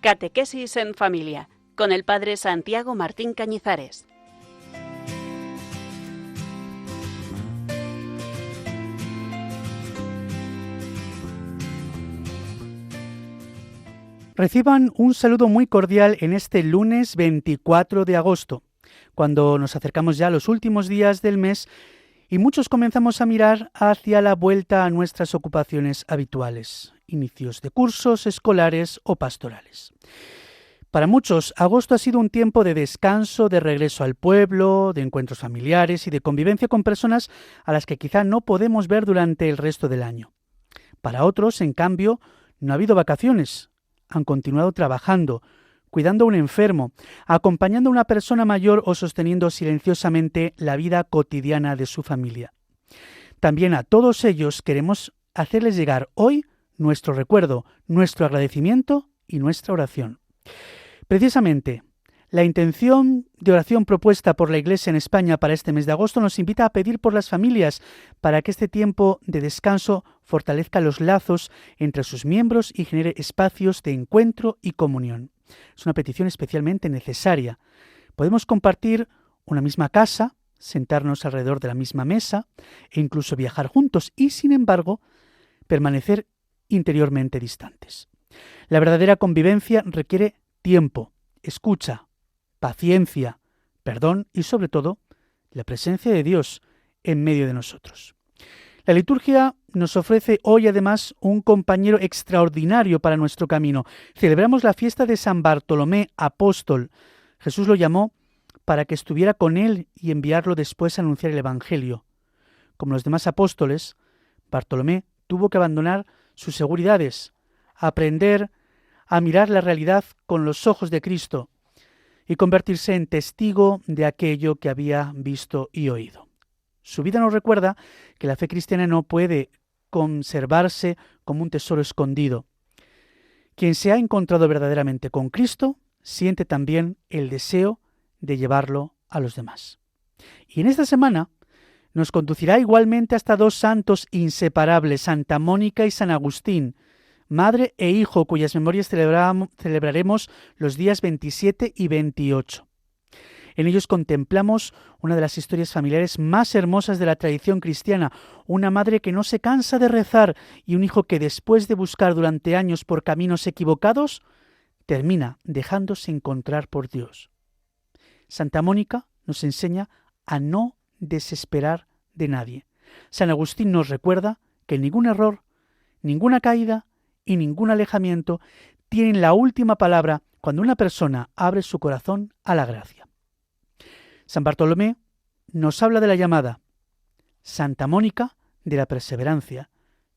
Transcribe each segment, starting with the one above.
Catequesis en Familia, con el Padre Santiago Martín Cañizares. Reciban un saludo muy cordial en este lunes 24 de agosto, cuando nos acercamos ya a los últimos días del mes y muchos comenzamos a mirar hacia la vuelta a nuestras ocupaciones habituales, inicios de cursos escolares o pastorales. Para muchos, agosto ha sido un tiempo de descanso, de regreso al pueblo, de encuentros familiares y de convivencia con personas a las que quizá no podemos ver durante el resto del año. Para otros, en cambio, no ha habido vacaciones. Han continuado trabajando, cuidando a un enfermo, acompañando a una persona mayor o sosteniendo silenciosamente la vida cotidiana de su familia. También a todos ellos queremos hacerles llegar hoy nuestro recuerdo, nuestro agradecimiento y nuestra oración. Precisamente, la intención de oración propuesta por la Iglesia en España para este mes de agosto nos invita a pedir por las familias para que este tiempo de descanso fortalezca los lazos entre sus miembros y genere espacios de encuentro y comunión. Es una petición especialmente necesaria. Podemos compartir una misma casa, sentarnos alrededor de la misma mesa e incluso viajar juntos y, sin embargo, permanecer interiormente distantes. La verdadera convivencia requiere tiempo, escucha, paciencia, perdón y, sobre todo, la presencia de Dios en medio de nosotros. La liturgia nos ofrece hoy, además, un compañero extraordinario para nuestro camino. Celebramos la fiesta de San Bartolomé, apóstol. Jesús lo llamó para que estuviera con él y enviarlo después a anunciar el Evangelio. Como los demás apóstoles, Bartolomé tuvo que abandonar sus seguridades, aprender a mirar la realidad con los ojos de Cristo y convertirse en testigo de aquello que había visto y oído. Su vida nos recuerda que la fe cristiana no puede conservarse como un tesoro escondido. Quien se ha encontrado verdaderamente con Cristo siente también el deseo de llevarlo a los demás. Y en esta semana nos conducirá igualmente hasta dos santos inseparables, Santa Mónica y San Agustín, madre e hijo, cuyas memorias celebraremos los días 27 y 28. En ellos contemplamos una de las historias familiares más hermosas de la tradición cristiana, una madre que no se cansa de rezar y un hijo que, después de buscar durante años por caminos equivocados, termina dejándose encontrar por Dios. Santa Mónica nos enseña a no desesperar de nadie. San Agustín nos recuerda que ningún error, ninguna caída y ningún alejamiento tienen la última palabra cuando una persona abre su corazón a la gracia. San Bartolomé nos habla de la llamada, Santa Mónica de la perseverancia,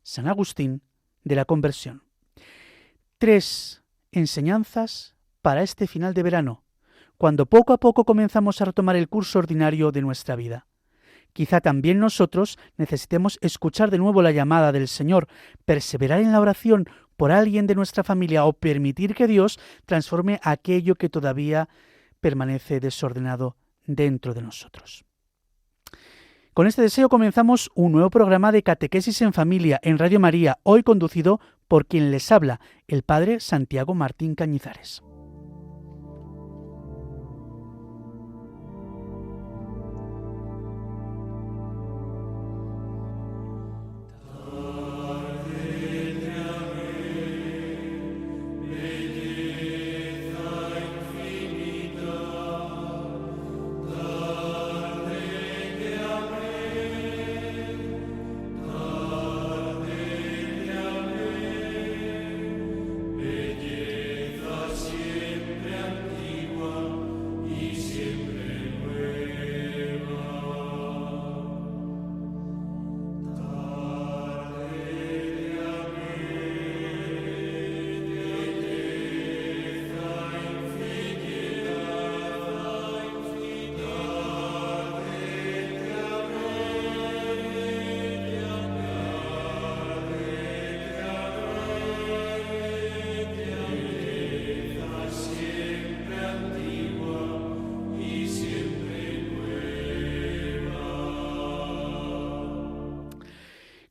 San Agustín de la conversión. 3 enseñanzas para este final de verano, cuando poco a poco comenzamos a retomar el curso ordinario de nuestra vida. Quizá también nosotros necesitemos escuchar de nuevo la llamada del Señor, perseverar en la oración por alguien de nuestra familia o permitir que Dios transforme aquello que todavía permanece desordenado dentro de nosotros. Con este deseo comenzamos un nuevo programa de Catequesis en Familia en Radio María, hoy conducido por quien les habla, el Padre Santiago Martín Cañizares.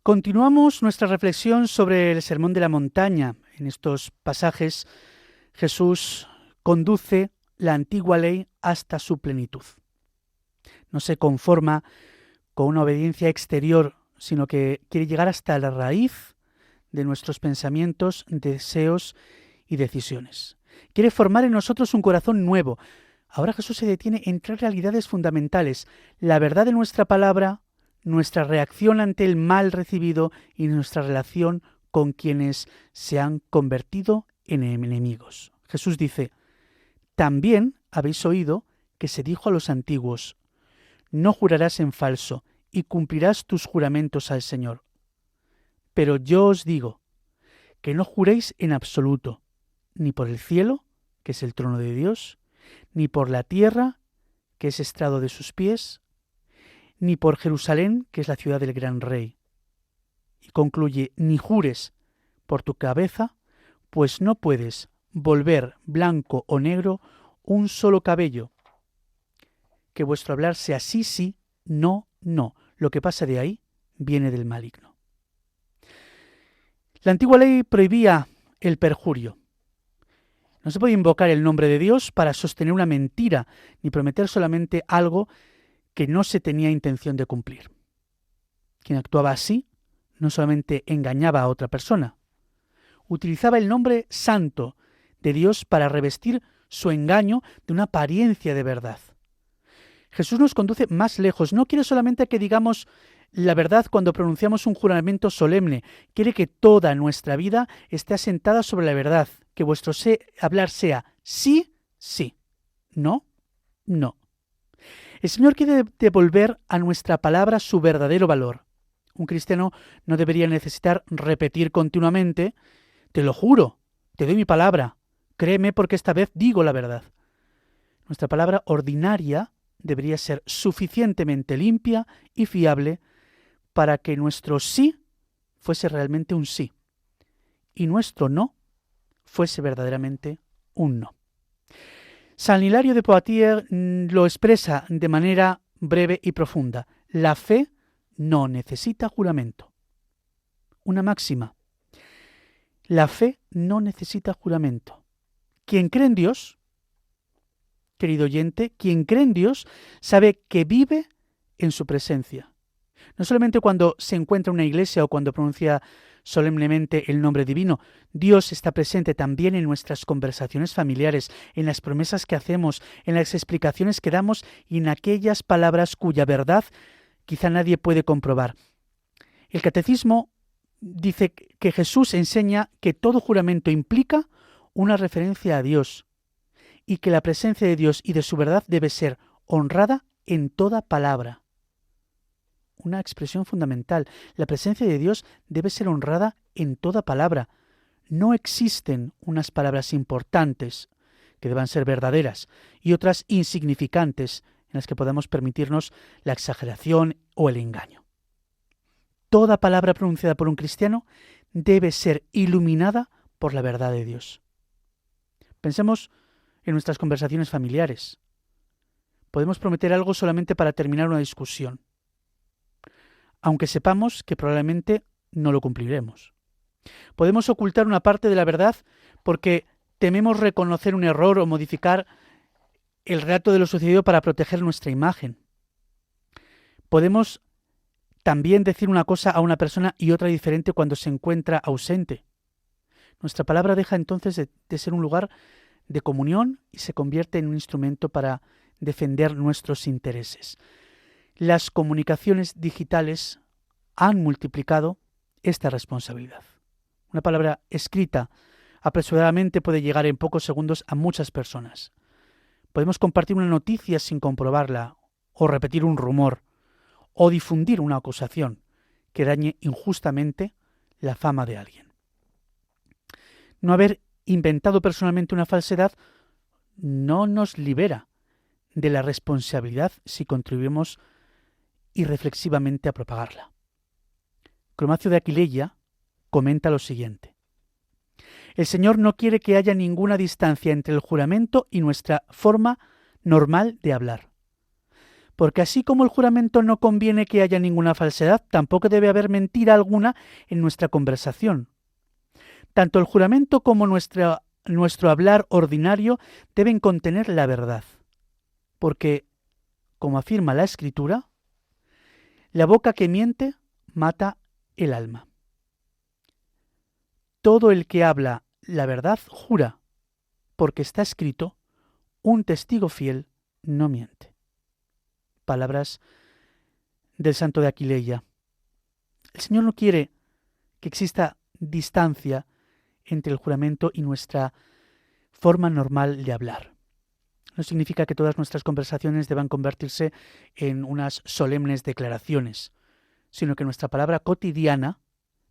Continuamos nuestra reflexión sobre el Sermón de la Montaña. En estos pasajes Jesús conduce la antigua ley hasta su plenitud. No se conforma con una obediencia exterior, sino que quiere llegar hasta la raíz de nuestros pensamientos, deseos y decisiones. Quiere formar en nosotros un corazón nuevo. Ahora Jesús se detiene en tres realidades fundamentales: la verdad de nuestra palabra, nuestra reacción ante el mal recibido y nuestra relación con quienes se han convertido en enemigos. Jesús dice: también habéis oído que se dijo a los antiguos: no jurarás en falso y cumplirás tus juramentos al Señor. Pero yo os digo que no juréis en absoluto, ni por el cielo, que es el trono de Dios, ni por la tierra, que es estrado de sus pies, ni por Jerusalén, que es la ciudad del gran rey. Y concluye: ni jures por tu cabeza, pues no puedes volver blanco o negro un solo cabello. Que vuestro hablar sea sí, sí, no, no. Lo que pasa de ahí viene del maligno. La antigua ley prohibía el perjurio. No se puede invocar el nombre de Dios para sostener una mentira, ni prometer solamente algo que no se tenía intención de cumplir. Quien actuaba así no solamente engañaba a otra persona, utilizaba el nombre santo de Dios para revestir su engaño de una apariencia de verdad. Jesús nos conduce más lejos. No quiere solamente que digamos la verdad cuando pronunciamos un juramento solemne. Quiere que toda nuestra vida esté asentada sobre la verdad, que vuestro hablar sea sí, sí, no, no. El Señor quiere devolver a nuestra palabra su verdadero valor. Un cristiano no debería necesitar repetir continuamente: te lo juro, te doy mi palabra, créeme porque esta vez digo la verdad. Nuestra palabra ordinaria debería ser suficientemente limpia y fiable para que nuestro sí fuese realmente un sí y nuestro no fuese verdaderamente un no. San Hilario de Poitiers lo expresa de manera breve y profunda: la fe no necesita juramento. Una máxima: la fe no necesita juramento. Quien cree en Dios, querido oyente, quien cree en Dios sabe que vive en su presencia. No solamente cuando se encuentra en una iglesia o cuando pronuncia solemnemente el nombre divino. Dios está presente también en nuestras conversaciones familiares, en las promesas que hacemos, en las explicaciones que damos y en aquellas palabras cuya verdad quizá nadie puede comprobar. El catecismo dice que Jesús enseña que todo juramento implica una referencia a Dios y que la presencia de Dios y de su verdad debe ser honrada en toda palabra. Una expresión fundamental. La presencia de Dios debe ser honrada en toda palabra. No existen unas palabras importantes que deban ser verdaderas y otras insignificantes en las que podamos permitirnos la exageración o el engaño. Toda palabra pronunciada por un cristiano debe ser iluminada por la verdad de Dios. Pensemos en nuestras conversaciones familiares. Podemos prometer algo solamente para terminar una discusión, aunque sepamos que probablemente no lo cumpliremos. Podemos ocultar una parte de la verdad porque tememos reconocer un error o modificar el relato de lo sucedido para proteger nuestra imagen. Podemos también decir una cosa a una persona y otra diferente cuando se encuentra ausente. Nuestra palabra deja entonces de ser un lugar de comunión y se convierte en un instrumento para defender nuestros intereses. Las comunicaciones digitales han multiplicado esta responsabilidad. Una palabra escrita apresuradamente puede llegar en pocos segundos a muchas personas. Podemos compartir una noticia sin comprobarla, o repetir un rumor, o difundir una acusación que dañe injustamente la fama de alguien. No haber inventado personalmente una falsedad no nos libera de la responsabilidad si contribuimos irreflexivamente a propagarla. Cromacio de Aquileia comenta lo siguiente: el Señor no quiere que haya ninguna distancia entre el juramento y nuestra forma normal de hablar. Porque así como el juramento no conviene que haya ninguna falsedad, tampoco debe haber mentira alguna en nuestra conversación. Tanto el juramento como nuestra nuestro hablar ordinario deben contener la verdad, porque, como afirma la Escritura, la boca que miente mata el alma. Todo el que habla la verdad jura, porque está escrito, un testigo fiel no miente. Palabras del santo de Aquileia. El Señor no quiere que exista distancia entre el juramento y nuestra forma normal de hablar. No significa que todas nuestras conversaciones deban convertirse en unas solemnes declaraciones, sino que nuestra palabra cotidiana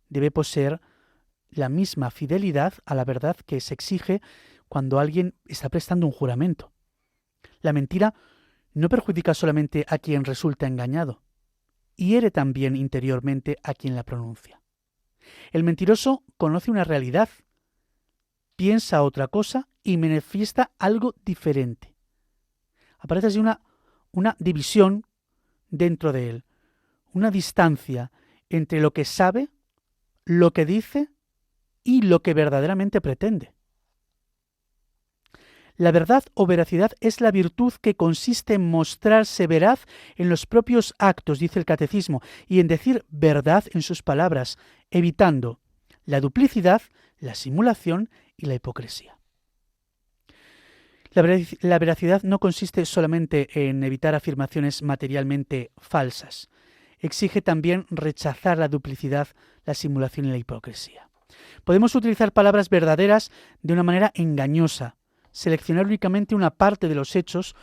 debe poseer la misma fidelidad a la verdad que se exige cuando alguien está prestando un juramento. La mentira no perjudica solamente a quien resulta engañado, hiere también interiormente a quien la pronuncia. El mentiroso conoce una realidad, piensa otra cosa y manifiesta algo diferente. Aparece así una división dentro de él, una distancia entre lo que sabe, lo que dice y lo que verdaderamente pretende. La verdad o veracidad es la virtud que consiste en mostrarse veraz en los propios actos, dice el Catecismo, y en decir verdad en sus palabras, evitando la duplicidad, la simulación y la hipocresía. La veracidad no consiste solamente en evitar afirmaciones materialmente falsas. Exige también rechazar la duplicidad, la simulación y la hipocresía. Podemos utilizar palabras verdaderas de una manera engañosa, seleccionar únicamente una parte de los hechos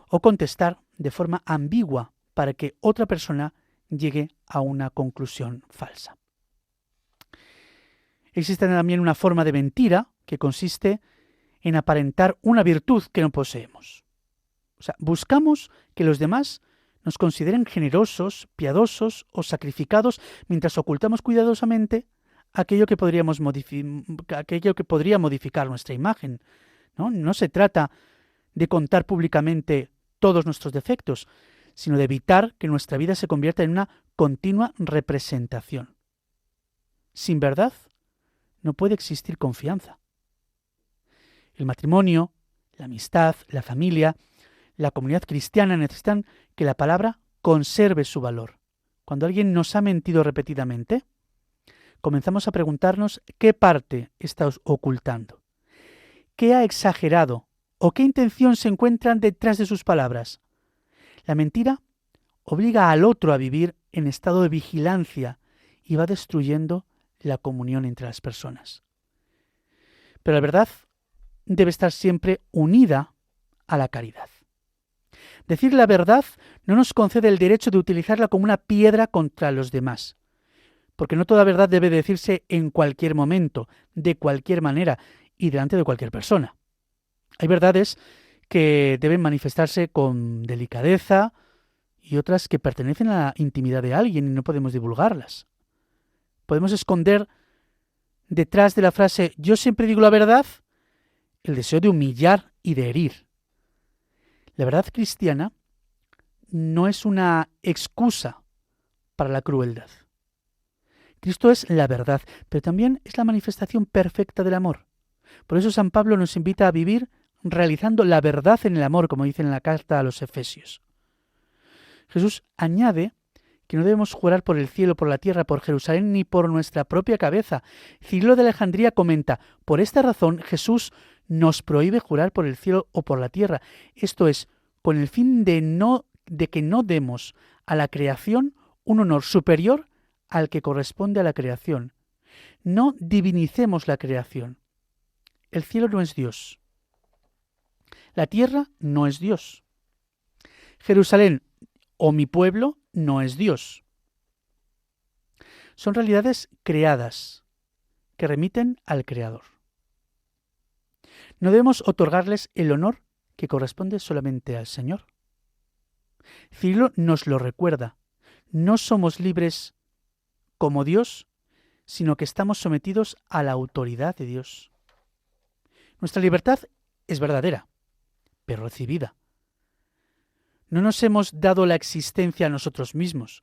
o contestar de forma ambigua para que otra persona llegue a una conclusión falsa. Existe también una forma de mentira que consiste en aparentar una virtud que no poseemos. O sea, buscamos que los demás nos consideren generosos, piadosos o sacrificados mientras ocultamos cuidadosamente aquello que podría modificar nuestra imagen. No se trata de contar públicamente todos nuestros defectos, sino de evitar que nuestra vida se convierta en una continua representación. Sin verdad no puede existir confianza. El matrimonio, la amistad, la familia, la comunidad cristiana necesitan que la palabra conserve su valor. Cuando alguien nos ha mentido repetidamente, comenzamos a preguntarnos qué parte está ocultando. ¿Qué ha exagerado o qué intención se encuentran detrás de sus palabras? La mentira obliga al otro a vivir en estado de vigilancia y va destruyendo la comunión entre las personas. Pero la verdad debe estar siempre unida a la caridad. Decir la verdad no nos concede el derecho de utilizarla como una piedra contra los demás, porque no toda verdad debe decirse en cualquier momento, de cualquier manera y delante de cualquier persona. Hay verdades que deben manifestarse con delicadeza y otras que pertenecen a la intimidad de alguien y no podemos divulgarlas. Podemos esconder detrás de la frase «yo siempre digo la verdad» el deseo de humillar y de herir. La verdad cristiana no es una excusa para la crueldad. Cristo es la verdad, pero también es la manifestación perfecta del amor. Por eso San Pablo nos invita a vivir realizando la verdad en el amor, como dice en la carta a los Efesios. Jesús añade que no debemos jurar por el cielo, por la tierra, por Jerusalén, ni por nuestra propia cabeza. Cirilo de Alejandría comenta, por esta razón Jesús nos prohíbe jurar por el cielo o por la tierra. Esto es, con el fin de que no demos a la creación un honor superior al que corresponde a la creación. No divinicemos la creación. El cielo no es Dios. La tierra no es Dios. Jerusalén o mi pueblo no es Dios. Son realidades creadas que remiten al Creador. No debemos otorgarles el honor que corresponde solamente al Señor. Cirilo nos lo recuerda. No somos libres como Dios, sino que estamos sometidos a la autoridad de Dios. Nuestra libertad es verdadera, pero recibida. No nos hemos dado la existencia a nosotros mismos.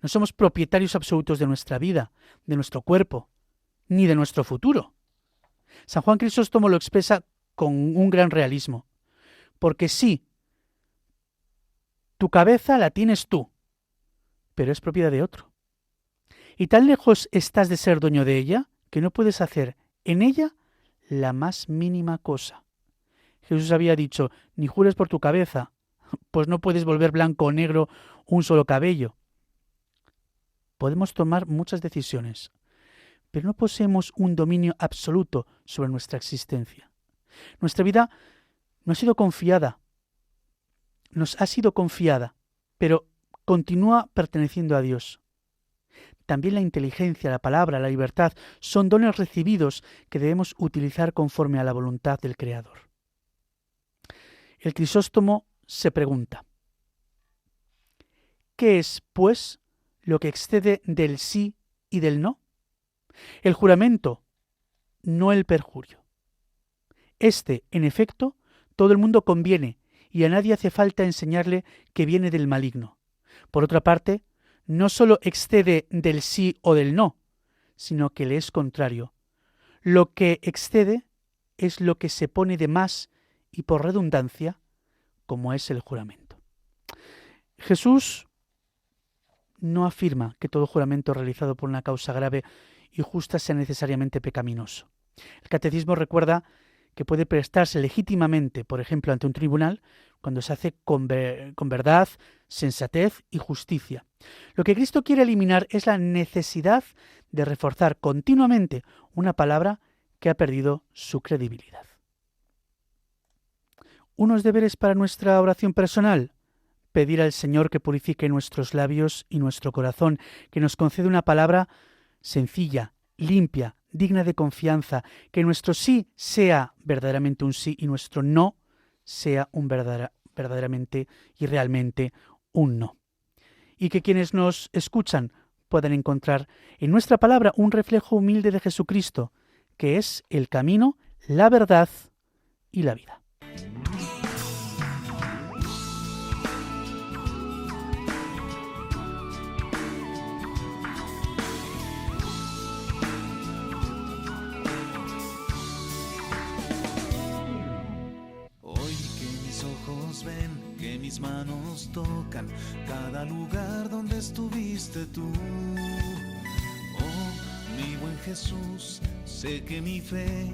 No somos propietarios absolutos de nuestra vida, de nuestro cuerpo, ni de nuestro futuro. San Juan Crisóstomo lo expresa con un gran realismo. Porque sí, tu cabeza la tienes tú, pero es propiedad de otro. Y tan lejos estás de ser dueño de ella que no puedes hacer en ella la más mínima cosa. Jesús había dicho, ni jures por tu cabeza, pues no puedes volver blanco o negro un solo cabello. Podemos tomar muchas decisiones, pero no poseemos un dominio absoluto sobre nuestra existencia. Nuestra vida no ha sido confiada, nos ha sido confiada, pero continúa perteneciendo a Dios. También la inteligencia, la palabra, la libertad son dones recibidos que debemos utilizar conforme a la voluntad del Creador. El Crisóstomo se pregunta, ¿qué es, pues, lo que excede del sí y del no? El juramento, no el perjurio. En efecto, todo el mundo conviene y a nadie hace falta enseñarle que viene del maligno. Por otra parte, no solo excede del sí o del no, sino que le es contrario. Lo que excede es lo que se pone de más y por redundancia, como es el juramento. Jesús no afirma que todo juramento realizado por una causa grave y justa sea necesariamente pecaminoso. El catecismo recuerda que puede prestarse legítimamente, por ejemplo, ante un tribunal, cuando se hace con verdad, sensatez y justicia. Lo que Cristo quiere eliminar es la necesidad de reforzar continuamente una palabra que ha perdido su credibilidad. Unos deberes para nuestra oración personal. Pedir al Señor que purifique nuestros labios y nuestro corazón, que nos conceda una palabra sencilla, limpia, digna de confianza, que nuestro sí sea verdaderamente un sí y nuestro no sea un verdaderamente y realmente un no. Y que quienes nos escuchan puedan encontrar en nuestra palabra un reflejo humilde de Jesucristo, que es el camino, la verdad y la vida. Ven, que mis manos tocan cada lugar donde estuviste tú. Oh, mi buen Jesús, sé que mi fe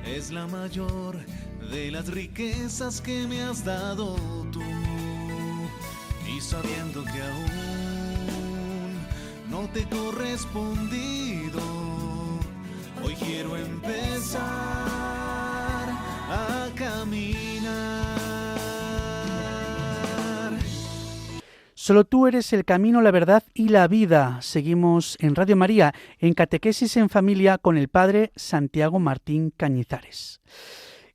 es la mayor de las riquezas que me has dado tú. Y sabiendo que aún no te he correspondido, hoy quiero empezar a caminar. Solo tú eres el camino, la verdad y la vida. Seguimos en Radio María, en Catequesis en Familia, con el Padre Santiago Martín Cañizares.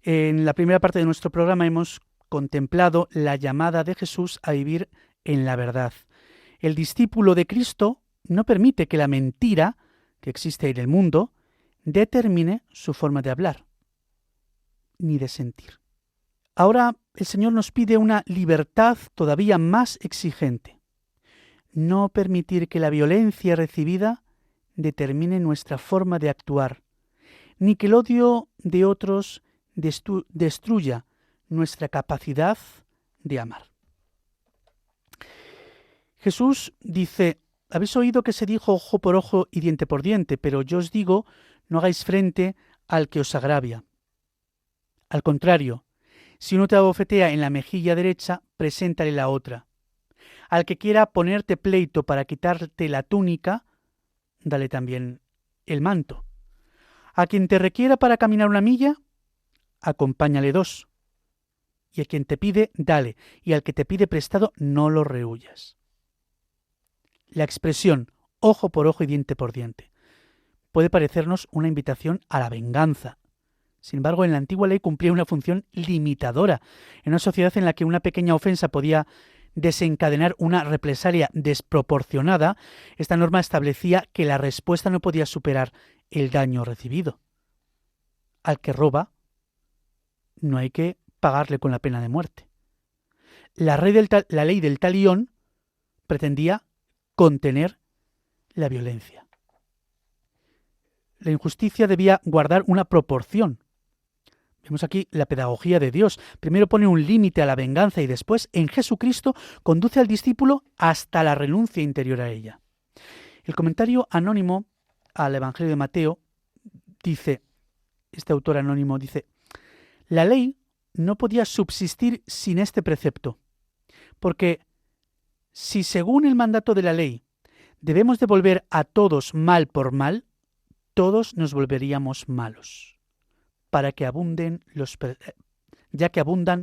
En la primera parte de nuestro programa hemos contemplado la llamada de Jesús a vivir en la verdad. El discípulo de Cristo no permite que la mentira que existe en el mundo determine su forma de hablar, ni de sentir. Ahora el Señor nos pide una libertad todavía más exigente. No permitir que la violencia recibida determine nuestra forma de actuar, ni que el odio de otros destruya nuestra capacidad de amar. Jesús dice, habéis oído que se dijo ojo por ojo y diente por diente, pero yo os digo, no hagáis frente al que os agravia. Al contrario, si uno te abofetea en la mejilla derecha, preséntale la otra. Al que quiera ponerte pleito para quitarte la túnica, dale también el manto. A quien te requiera para caminar una milla, acompáñale 2. Y a quien te pide, dale. Y al que te pide prestado, no lo rehuyas. La expresión ojo por ojo y diente por diente puede parecernos una invitación a la venganza. Sin embargo, en la antigua ley cumplía una función limitadora. En una sociedad en la que una pequeña ofensa podía desencadenar una represalia desproporcionada, esta norma establecía que la respuesta no podía superar el daño recibido. Al que roba, no hay que pagarle con la pena de muerte. La ley del talión pretendía contener la violencia. La injusticia debía guardar una proporción. Vemos aquí la pedagogía de Dios. Primero pone un límite a la venganza y después, en Jesucristo, conduce al discípulo hasta la renuncia interior a ella. El comentario anónimo al Evangelio de Mateo dice, este autor anónimo dice, la ley no podía subsistir sin este precepto, porque si según el mandato de la ley debemos devolver a todos mal por mal, todos nos volveríamos malos, ya que abundan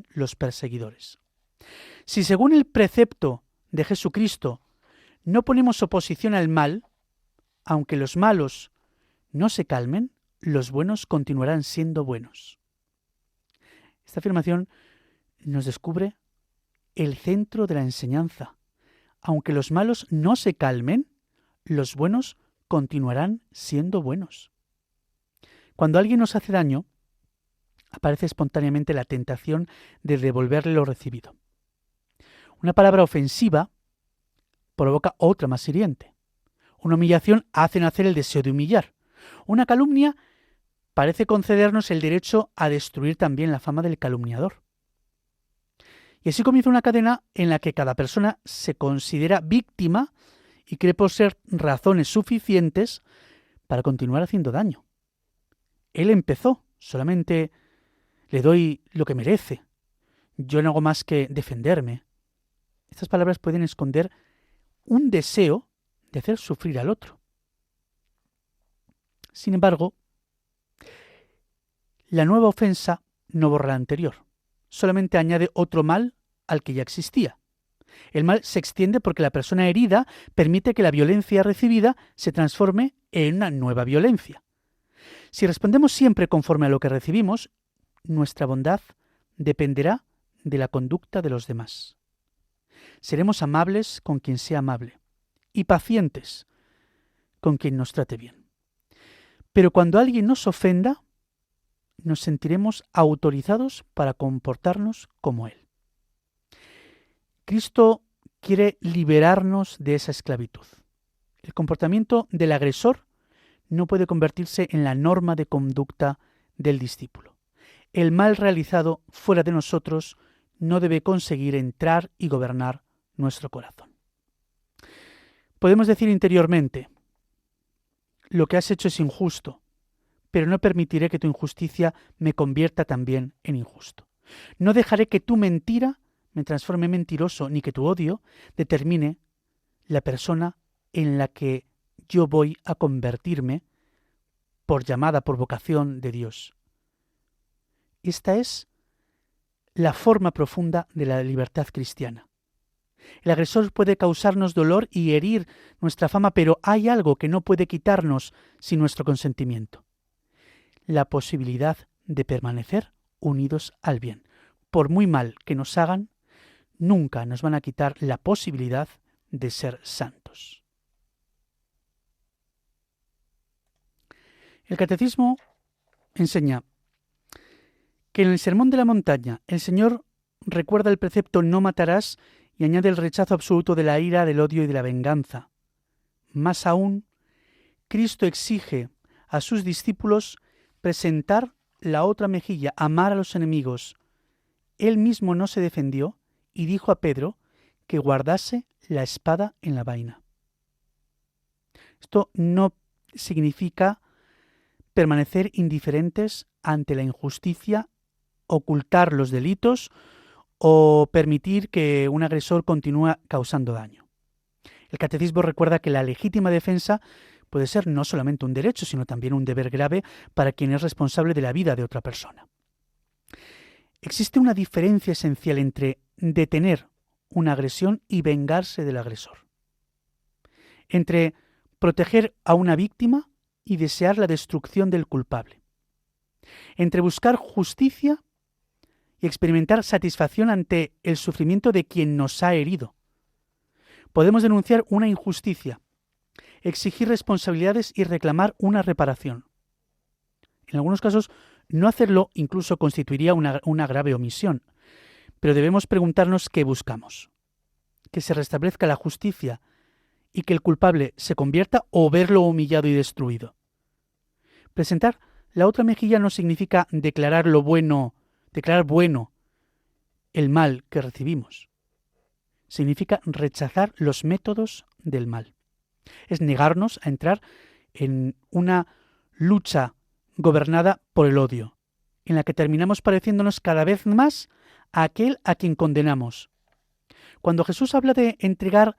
los perseguidores. Si según el precepto de Jesucristo no ponemos oposición al mal, aunque los malos no se calmen, los buenos continuarán siendo buenos. Esta afirmación nos descubre el centro de la enseñanza. Aunque los malos no se calmen, los buenos continuarán siendo buenos. Cuando alguien nos hace daño, aparece espontáneamente la tentación de devolverle lo recibido. Una palabra ofensiva provoca otra más hiriente. Una humillación hace nacer el deseo de humillar. Una calumnia parece concedernos el derecho a destruir también la fama del calumniador. Y así comienza una cadena en la que cada persona se considera víctima y cree poseer razones suficientes para continuar haciendo daño. Él empezó, solamente le doy lo que merece. Yo no hago más que defenderme. Estas palabras pueden esconder un deseo de hacer sufrir al otro. Sin embargo, la nueva ofensa no borra la anterior, solamente añade otro mal al que ya existía. El mal se extiende porque la persona herida permite que la violencia recibida se transforme en una nueva violencia. Si respondemos siempre conforme a lo que recibimos, nuestra bondad dependerá de la conducta de los demás. Seremos amables con quien sea amable y pacientes con quien nos trate bien. Pero cuando alguien nos ofenda, nos sentiremos autorizados para comportarnos como Él. Cristo quiere liberarnos de esa esclavitud. El comportamiento del agresor no puede convertirse en la norma de conducta del discípulo. El mal realizado fuera de nosotros no debe conseguir entrar y gobernar nuestro corazón. Podemos decir interiormente, lo que has hecho es injusto, pero no permitiré que tu injusticia me convierta también en injusto. No dejaré que tu mentira me transforme en mentiroso, ni que tu odio determine la persona en la que yo voy a convertirme por llamada, por vocación de Dios. Esta es la forma profunda de la libertad cristiana. El agresor puede causarnos dolor y herir nuestra fama, pero hay algo que no puede quitarnos sin nuestro consentimiento: la posibilidad de permanecer unidos al bien. Por muy mal que nos hagan, nunca nos van a quitar la posibilidad de ser santos. El Catecismo enseña que en el Sermón de la Montaña el Señor recuerda el precepto no matarás y añade el rechazo absoluto de la ira, del odio y de la venganza. Más aún, Cristo exige a sus discípulos presentar la otra mejilla, amar a los enemigos. Él mismo no se defendió y dijo a Pedro que guardase la espada en la vaina. Esto no significa permanecer indiferentes ante la injusticia, ocultar los delitos o permitir que un agresor continúe causando daño. El Catecismo recuerda que la legítima defensa puede ser no solamente un derecho, sino también un deber grave para quien es responsable de la vida de otra persona. Existe una diferencia esencial entre detener una agresión y vengarse del agresor. Entre proteger a una víctima y desear la destrucción del culpable. Entre buscar justicia y experimentar satisfacción ante el sufrimiento de quien nos ha herido. Podemos denunciar una injusticia, exigir responsabilidades y reclamar una reparación. En algunos casos, no hacerlo incluso constituiría una grave omisión, pero debemos preguntarnos qué buscamos: que se restablezca la justicia y que el culpable se convierta, o verlo humillado y destruido. Presentar la otra mejilla no significa declarar bueno el mal que recibimos. Significa rechazar los métodos del mal. Es negarnos a entrar en una lucha gobernada por el odio, en la que terminamos pareciéndonos cada vez más a aquel a quien condenamos. Cuando Jesús habla de entregar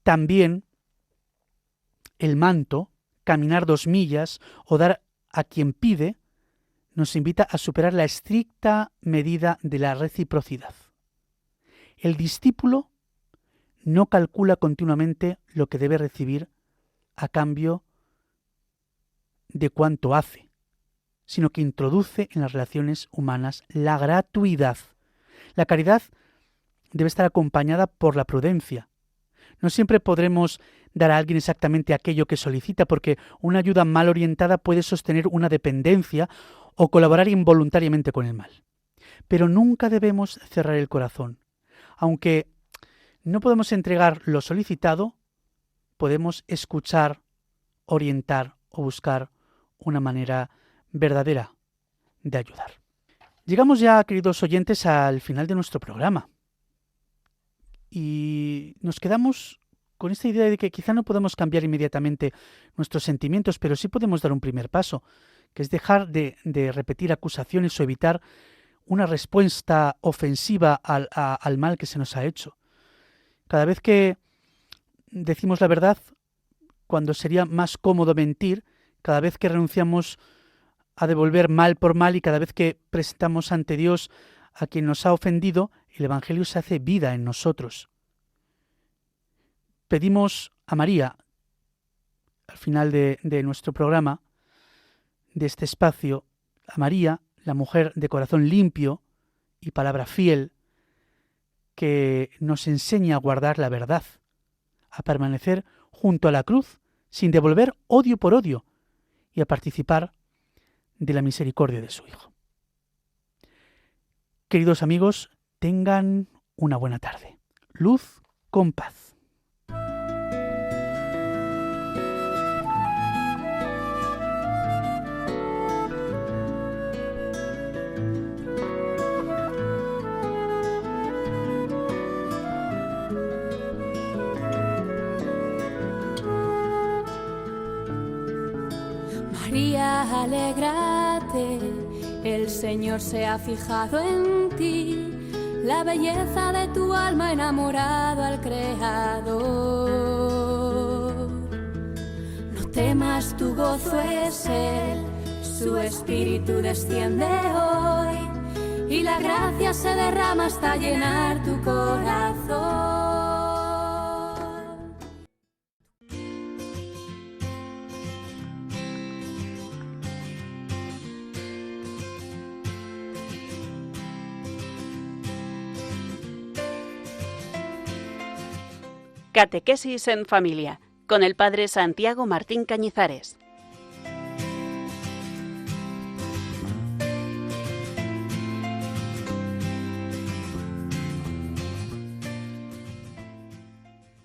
también el manto, caminar 2 millas o dar a quien pide, nos invita a superar la estricta medida de la reciprocidad. El discípulo no calcula continuamente lo que debe recibir a cambio de cuánto hace, sino que introduce en las relaciones humanas la gratuidad. La caridad debe estar acompañada por la prudencia. No siempre podremos dar a alguien exactamente aquello que solicita, porque una ayuda mal orientada puede sostener una dependencia o colaborar involuntariamente con el mal. Pero nunca debemos cerrar el corazón. Aunque no podemos entregar lo solicitado, podemos escuchar, orientar o buscar una manera verdadera de ayudar. Llegamos ya, queridos oyentes, al final de nuestro programa. Y nos quedamos con esta idea de que quizá no podemos cambiar inmediatamente nuestros sentimientos, pero sí podemos dar un primer paso, que es dejar de repetir acusaciones o evitar una respuesta ofensiva al mal que se nos ha hecho. Cada vez que decimos la verdad, cuando sería más cómodo mentir, cada vez que renunciamos a devolver mal por mal y cada vez que presentamos ante Dios a quien nos ha ofendido, el Evangelio se hace vida en nosotros. Pedimos a María, al final de nuestro programa, de este espacio, a María, la mujer de corazón limpio y palabra fiel, que nos enseña a guardar la verdad, a permanecer junto a la cruz, sin devolver odio por odio, y a participar de la misericordia de su Hijo. Queridos amigos, tengan una buena tarde. Luz con paz. María, alégrate, el Señor se ha fijado en ti, la belleza de tu alma enamorado al Creador. No temas, tu gozo es Él, su espíritu desciende hoy, y la gracia se derrama hasta llenar tu corazón. Catequesis en familia, con el Padre Santiago Martín Cañizares.